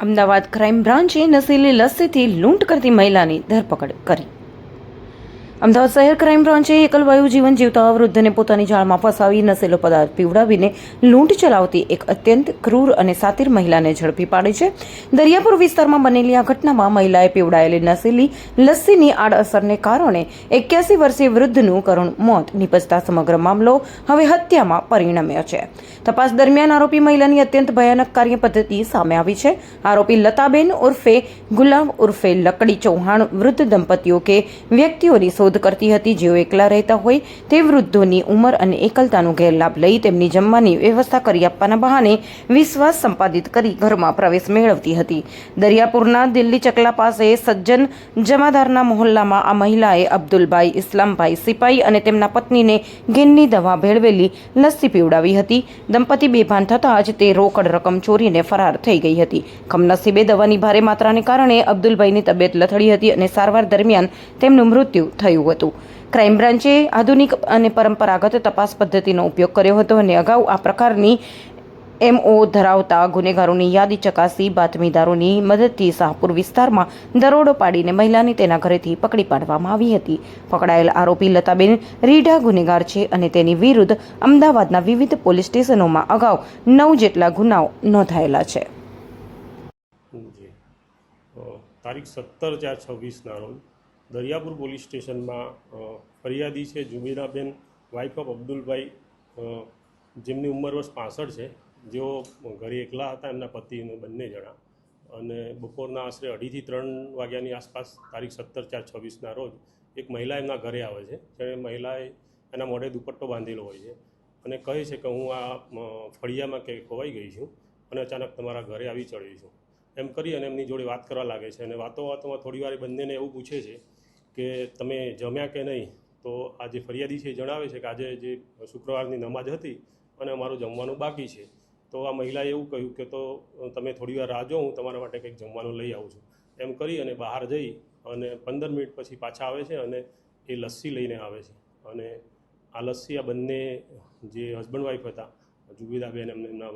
Ahmedabad crime બ્રાન્ચે નશીલી લસ્સીથી લૂંટ કરતી મહિલાની ધરપકડ કરી। અમદાવાદ શહેર ક્રાઇમ બ્રાન્ચે એકલવાયુ જીવન જીવતા વૃદ્ધને પોતાની જાળમાં ફસાવી નશીલો પદાર્થ પીવડાવીને લૂંટ ચલાવતી એક અત્યંત ક્રૂર અને સાતીર મહિલાને ઝડપી પાડી છે। દરિયાપુર વિસ્તારમાં બનેલી આ ઘટનામાં મહિલાએ પીવડાયેલી નશીલી લસ્સીની આડઅસરને કારણે 81 વર્ષીય વૃદ્ધનું કરુણ મોત નીપજતા સમગ્ર મામલો હવે હત્યામાં પરિણમ્યો છે। તપાસ દરમિયાન આરોપી મહિલાની અત્યંત ભયાનક કાર્ય પદ્ધતિ સામે આવી છે। આરોપી લતાબેન ઉર્ફે ગુલામ ઉર્ફે લકડી ચૌહાણ વૃદ્ધ દંપતીઓ કે વ્યક્તિઓની શોધ કરતી હતી જેઓ એકલા રહેતા હોય તે વૃદ્ધોની ઉંમર અને એકલતાનો ગેરલાભ લઈ તેમની જમવાની વ્યવસ્થા કરી આપવાના બહાને વિશ્વાસ સંપાદિત કરી ઘરમાં પ્રવેશ મેળવતી હતી। દરિયાપુરના દિલ્હી ચકલા પાસે સજ્જન જમાદારના મોહલ્લામાં આ મહિલાએ અબ્દુલભાઈ ઇસ્લામભાઈ સિપાઈ અને તેમના પત્નીને ઘેનની દવા ભેળવેલી લસ્સી પીવડાવી હતી। દંપતી બેભાન થતાં જ તે રોકડ રકમ ચોરીને ફરાર થઈ ગઈ હતી। કમનસીબે દવાની ભારે માત્રાને કારણે અબ્દુલભાઈની તબિયત લથડી હતી અને સારવાર દરમિયાન તેમનું મૃત્યુ થયું હતું। ક્રાઇમ બ્રાન્ચે આધુનિક અને પરંપરાગત તપાસ પદ્ધતિનો ઉપયોગ કર્યો હતો અને અગાઉ આ પ્રકારની MO ધરાવતા ગુનેગારોની યાદી ચકાસી બાતમીદારોની મદદથી શાહપુર વિસ્તારમાં દરોડો પાડીને મહિલાને તેના ઘરેથી પકડી પાડવામાં આવી હતી। પકડાયેલ આરોપી લતાબેન રીઢા ગુનેગાર છે અને તેની વિરુદ્ધ અમદાવાદના વિવિધ પોલીસ સ્ટેશનોમાં અગાઉ 9 જેટલા ગુનાઓ નોંધાયેલા છે। તારીખ 17/4/26ના રોજ દરિયાપુર પોલીસ સ્ટેશનમાં ફરિયાદી છે જુબેરાબેન વાઇફ ઓફ અબ્દુલભાઈ, જેમની ઉંમર વર્ષ 65 છે, જેઓ ઘરે એકલા હતા, એમના પતિને બંને જણા, અને બપોરના આશરે 2:30થી 3 વાગ્યાની આસપાસ તારીખ 17/4/26ના રોજ એક મહિલા એમના ઘરે આવે છે। જ્યારે મહિલાએ એના મોઢે દુપટ્ટો બાંધેલો હોય છે અને કહે છે કે હું આ ફળિયામાં કે ખોવાઈ ગઈ છું અને અચાનક તમારા ઘરે આવી ચડી છું, એમ કરી અને એમની જોડે વાત કરવા લાગે છે। અને વાતોમાં થોડી વાર બંનેને એવું પૂછે છે કે તમે જમ્યા કે નહીં? તો આ જે ફરિયાદી છે એ જણાવે છે કે આજે જે શુક્રવારની નમાજ હતી અને અમારું જમવાનું બાકી છે। તો આ મહિલાએ એવું કહ્યું કે તો તમે થોડી વાર રાહ જો, હું તમારા માટે કંઈક જમવાનું લઈ આવું છું, એમ કરી અને બહાર જઈ અને 15 મિનિટ પછી પાછા આવે છે અને એ લસ્સી લઈને આવે છે। અને આ લસ્સી આ બંને જે હસબન્ડ વાઈફ હતા, જુબેદાબેન એમના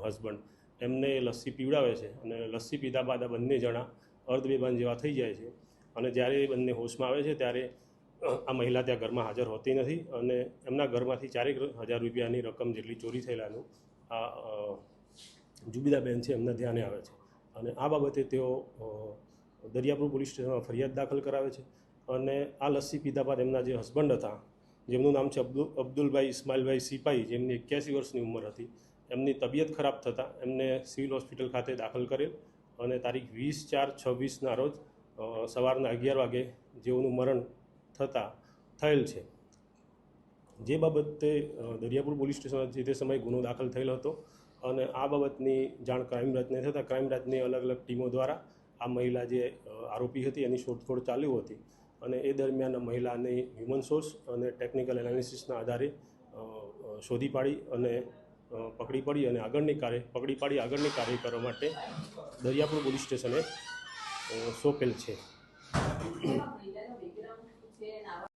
હસબન્ડ, એમને લસ્સી પીવડાવે છે અને લસ્સી પીધા બાદ આ બંને જણા અર્ધબેભાન જેવા થઈ જાય છે। અને જ્યારે એ બંને હોશમાં આવે છે ત્યારે આ મહિલા ત્યાં ઘરમાં હાજર હોતી નથી અને એમના ઘરમાંથી 4,000 રૂપિયાની રકમ જેટલી ચોરી થયેલાનું આ જુબેદાબેન છે એમના ધ્યાને આવે છે। અને આ બાબતે તેઓ દરિયાપુર પોલીસ સ્ટેશનમાં ફરિયાદ દાખલ કરાવે છે। અને આ લસ્સી પીધા બાદ એમના જે હસબન્ડ હતા, જેમનું નામ છે અબ્દુલભાઈ ઇસ્માઇલભાઈ સિપાઈ, જેમની 81 વર્ષની ઉંમર હતી, એમની તબિયત ખરાબ થતાં એમને સિવિલ હોસ્પિટલ ખાતે દાખલ કરેલ અને તારીખ 20/4/26ના રોજ સવારના 11 વાગે જેઓનું મરણ થયેલ છે। જે બાબતે દરિયાપુર પોલીસ સ્ટેશન જે તે સમયે ગુનો દાખલ થયેલો હતો અને આ બાબતની જાણ ક્રાઇમ બ્રાન્ચને થતાં ક્રાઇમ બ્રાન્ચની અલગ અલગ ટીમો દ્વારા આ મહિલા જે આરોપી હતી એની શોધખોળ ચાલુ હતી અને એ દરમિયાન આ મહિલાની હ્યુમન સોર્સ અને ટેકનિકલ એનાલિસિસના આધારે શોધી પાડી અને પકડી પાડી આગળની કાર્ય કરવા માટે દરિયાપુર પોલીસ સ્ટેશને સોંપેલ છે।